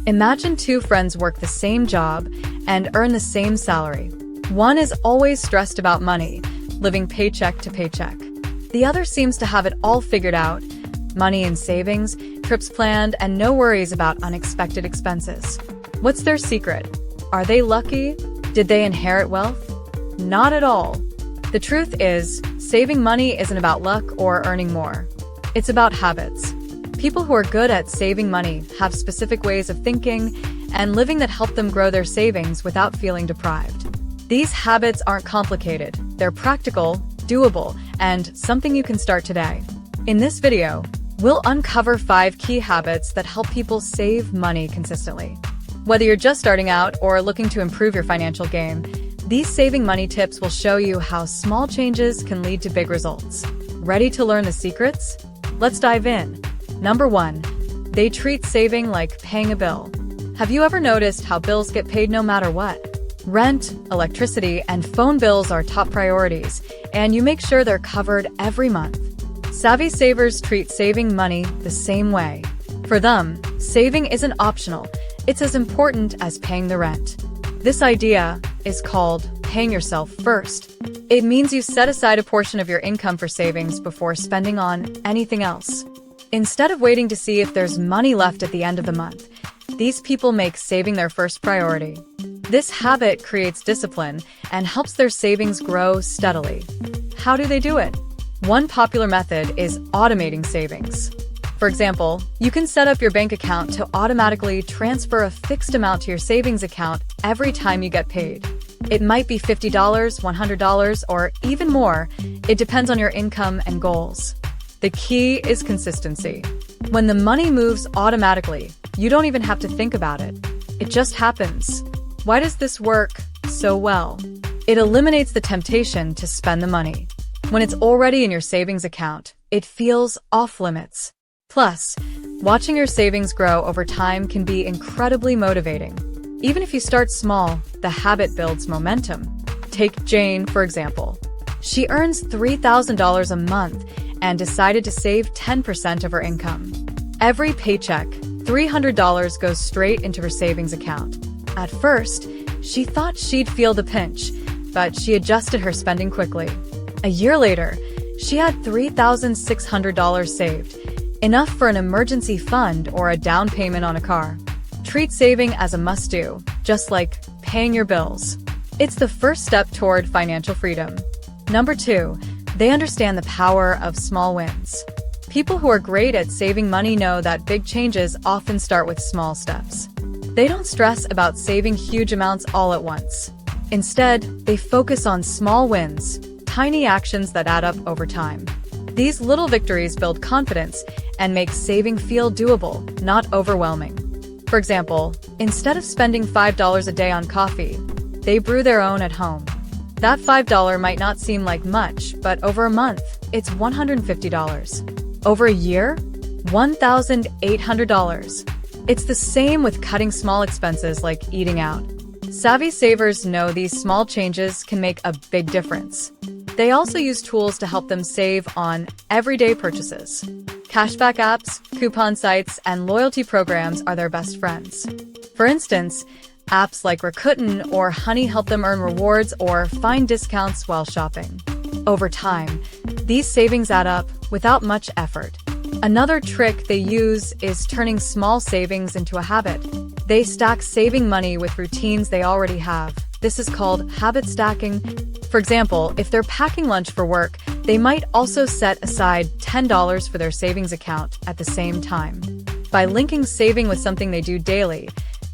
Imagine two friends work the same job and earn the same salary. One is always stressed about money, living paycheck to paycheck. The other seems to have it all figured out: money and savings, trips planned, and no worries about unexpected expenses. What's their secret? Are they lucky? Did they inherit wealth? Not at all. The truth is, saving money isn't about luck or earning more. It's about habits. People who are good at saving money have specific ways of thinking and living that help them grow their savings without feeling deprived. These habits aren't complicated. They're practical, doable, and something you can start today. In this video, we'll uncover 5 key habits that help people save money consistently. Whether you're just starting out or looking to improve your financial game, these saving money tips will show you how small changes can lead to big results. Ready to learn the secrets? Let's dive in. Number 1. They treat saving like paying a bill. Have you ever noticed how bills get paid no matter what? Rent, electricity, and phone bills are top priorities, and you make sure they're covered every month. Savvy savers treat saving money the same way. For them, saving isn't optional. It's as important as paying the rent. This idea is called paying yourself first. It means you set aside a portion of your income for savings before spending on anything else. Instead of waiting to see if there's money left at the end of the month, these people make saving their first priority. This habit creates discipline and helps their savings grow steadily. How do they do it? One popular method is automating savings. For example, you can set up your bank account to automatically transfer a fixed amount to your savings account every time you get paid. It might be $50, $100, or even more. It depends on your income and goals. The key is consistency. When the money moves automatically, you don't even have to think about it. It just happens. Why does this work so well? It eliminates the temptation to spend the money. When it's already in your savings account, it feels off-limits. Plus, watching your savings grow over time can be incredibly motivating. Even if you start small, the habit builds momentum. Take Jane, for example. She earns $3,000 a month and decided to save 10% of her income. Every paycheck, $300 goes straight into her savings account. At first, she thought she'd feel the pinch, but she adjusted her spending quickly. A year later, she had $3,600 saved, enough for an emergency fund or a down payment on a car. Treat saving as a must-do, just like paying your bills. It's the first step toward financial freedom. Number 2. They understand the power of small wins. People who are great at saving money know that big changes often start with small steps. They don't stress about saving huge amounts all at once. Instead, they focus on small wins, tiny actions that add up over time. These little victories build confidence and make saving feel doable, not overwhelming. For example, instead of spending $5 a day on coffee, they brew their own at home. That $5 might not seem like much, but over a month, it's $150. Over a year, $1,800. It's the same with cutting small expenses like eating out. Savvy savers know these small changes can make a big difference. They also use tools to help them save on everyday purchases. Cashback apps, coupon sites, and loyalty programs are their best friends. For instance, apps like Rakuten or Honey help them earn rewards or find discounts while shopping. Over time, these savings add up without much effort. Another trick they use is turning small savings into a habit. They stack saving money with routines they already have. This is called habit stacking. For example, if they're packing lunch for work, they might also set aside $10 for their savings account at the same time. By linking saving with something they do daily,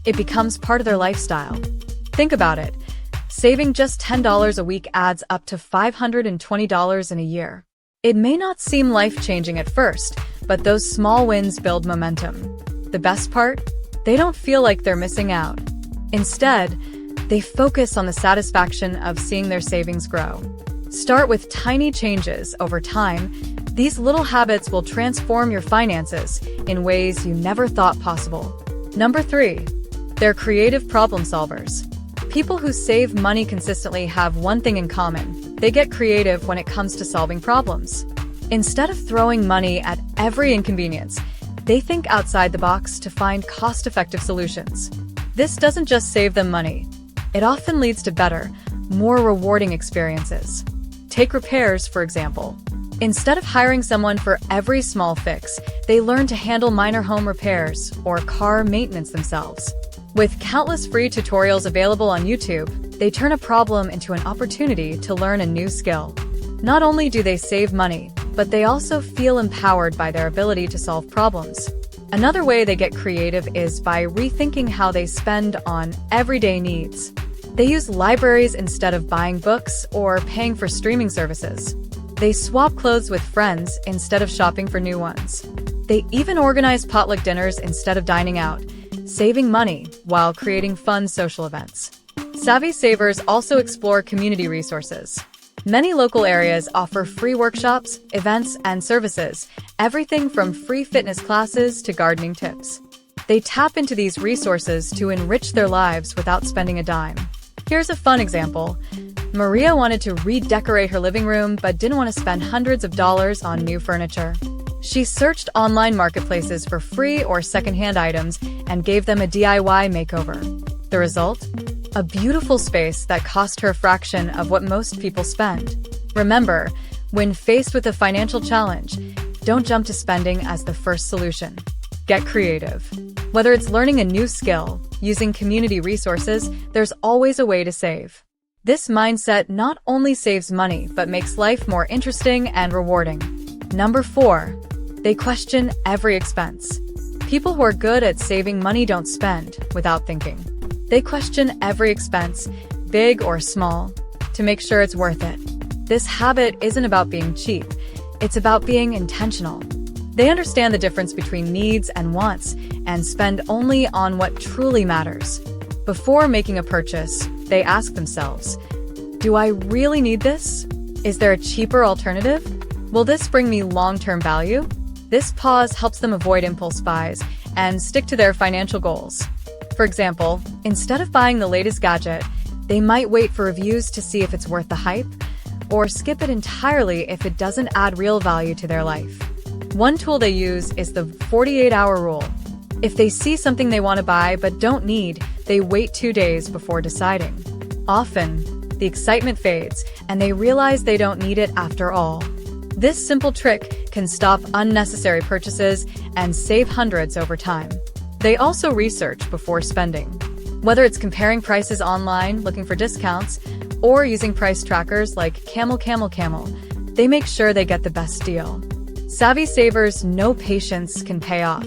it becomes part of their lifestyle. Think about it. Saving just $10 a week adds up to $520 in a year. It may not seem life-changing at first, but those small wins build momentum. The best part? They don't feel like they're missing out. Instead, they focus on the satisfaction of seeing their savings grow. Start with tiny changes over time. These little habits will transform your finances in ways you never thought possible. Number 3. They're creative problem solvers. People who save money consistently have one thing in common: they get creative when it comes to solving problems. Instead of throwing money at every inconvenience, They think outside the box to find cost-effective solutions. This doesn't just save them money. It often leads to better, more rewarding experiences. Take repairs, for example. Instead of hiring someone for every small fix, they learn to handle minor home repairs or car maintenance themselves. With countless free tutorials available on YouTube, they turn a problem into an opportunity to learn a new skill. Not only do they save money, but they also feel empowered by their ability to solve problems. Another way they get creative is by rethinking how they spend on everyday needs. They use libraries instead of buying books or paying for streaming services. They swap clothes with friends instead of shopping for new ones. They even organize potluck dinners instead of dining out, saving money while creating fun social events. Savvy savers also explore community resources. Many local areas offer free workshops, events, and services, everything from free fitness classes to gardening tips. They tap into these resources to enrich their lives without spending a dime. Here's a fun example. Maria wanted to redecorate her living room but didn't want to spend hundreds of dollars on new furniture. She searched online marketplaces for free or secondhand items and gave them a DIY makeover. The result? A beautiful space that cost her a fraction of what most people spend. Remember, when faced with a financial challenge, don't jump to spending as the first solution. Get creative. Whether it's learning a new skill, using community resources, there's always a way to save. This mindset not only saves money, but makes life more interesting and rewarding. Number 4. They question every expense. People who are good at saving money don't spend without thinking. They question every expense, big or small, to make sure it's worth it. This habit isn't about being cheap, it's about being intentional. They understand the difference between needs and wants and spend only on what truly matters. Before making a purchase, they ask themselves, do I really need this? Is there a cheaper alternative? Will this bring me long-term value? This pause helps them avoid impulse buys and stick to their financial goals. For example, instead of buying the latest gadget, they might wait for reviews to see if it's worth the hype, or skip it entirely if it doesn't add real value to their life. One tool they use is the 48-hour rule. If they see something they want to buy but don't need, they wait 2 days before deciding. Often, the excitement fades, and they realize they don't need it after all. This simple trick can stop unnecessary purchases and save hundreds over time. They also research before spending. Whether it's comparing prices online, looking for discounts, or using price trackers like Camel, they make sure they get the best deal. Savvy savers know patience can pay off.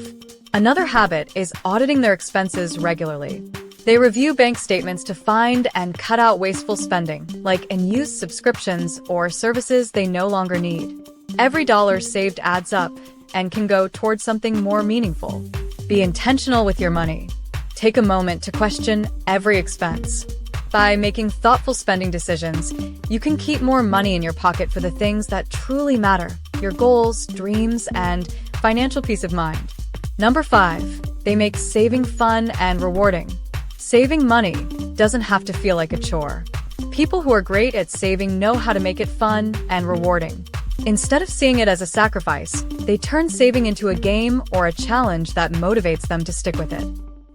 Another habit is auditing their expenses regularly. They review bank statements to find and cut out wasteful spending, like unused subscriptions or services they no longer need. Every dollar saved adds up and can go towards something more meaningful. Be intentional with your money. Take a moment to question every expense. By making thoughtful spending decisions, you can keep more money in your pocket for the things that truly matter, your goals, dreams, and financial peace of mind. Number 5, they make saving fun and rewarding. Saving money doesn't have to feel like a chore. People who are great at saving know how to make it fun and rewarding. Instead of seeing it as a sacrifice, they turn saving into a game or a challenge that motivates them to stick with it.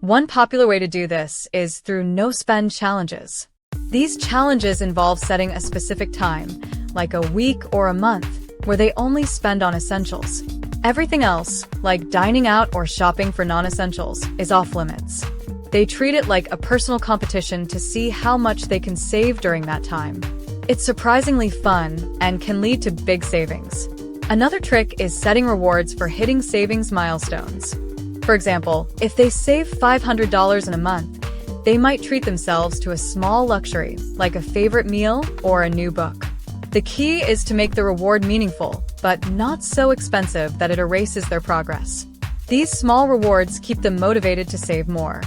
One popular way to do this is through no-spend challenges. These challenges involve setting a specific time, like a week or a month, where they only spend on essentials. Everything else, like dining out or shopping for non-essentials, is off limits. They treat it like a personal competition to see how much they can save during that time. It's surprisingly fun and can lead to big savings. Another trick is setting rewards for hitting savings milestones. For example, if they save $500 in a month, they might treat themselves to a small luxury, like a favorite meal or a new book. The key is to make the reward meaningful, but not so expensive that it erases their progress. These small rewards keep them motivated to save more.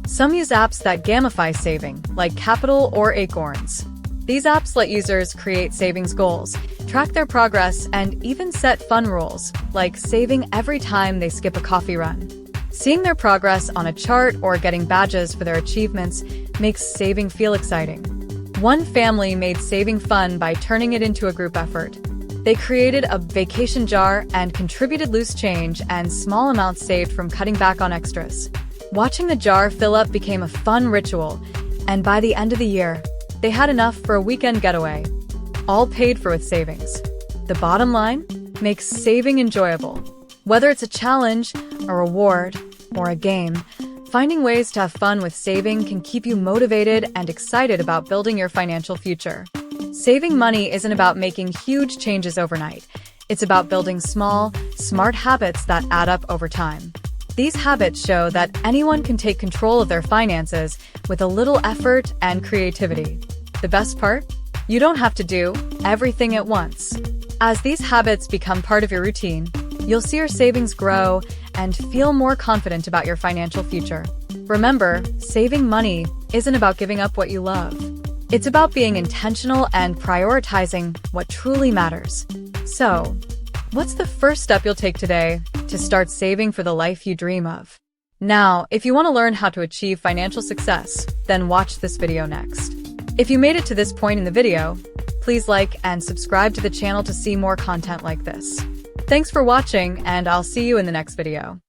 Some use apps that gamify saving, like Capital or Acorns. These apps let users create savings goals, track their progress, and even set fun rules, like saving every time they skip a coffee run. Seeing their progress on a chart or getting badges for their achievements makes saving feel exciting. One family made saving fun by turning it into a group effort. They created a vacation jar and contributed loose change and small amounts saved from cutting back on extras. Watching the jar fill up became a fun ritual, and by the end of the year, they had enough for a weekend getaway, all paid for with savings. The bottom line? Makes saving enjoyable. Whether it's a challenge, a reward, or a game, finding ways to have fun with saving can keep you motivated and excited about building your financial future. Saving money isn't about making huge changes overnight. It's about building small, smart habits that add up over time. These habits show that anyone can take control of their finances with a little effort and creativity. The best part? You don't have to do everything at once. As these habits become part of your routine, you'll see your savings grow and feel more confident about your financial future. Remember, saving money isn't about giving up what you love. It's about being intentional and prioritizing what truly matters. So, what's the first step you'll take today to start saving for the life you dream of? Now, if you want to learn how to achieve financial success, then watch this video next. If you made it to this point in the video, please like and subscribe to the channel to see more content like this. Thanks for watching, and I'll see you in the next video.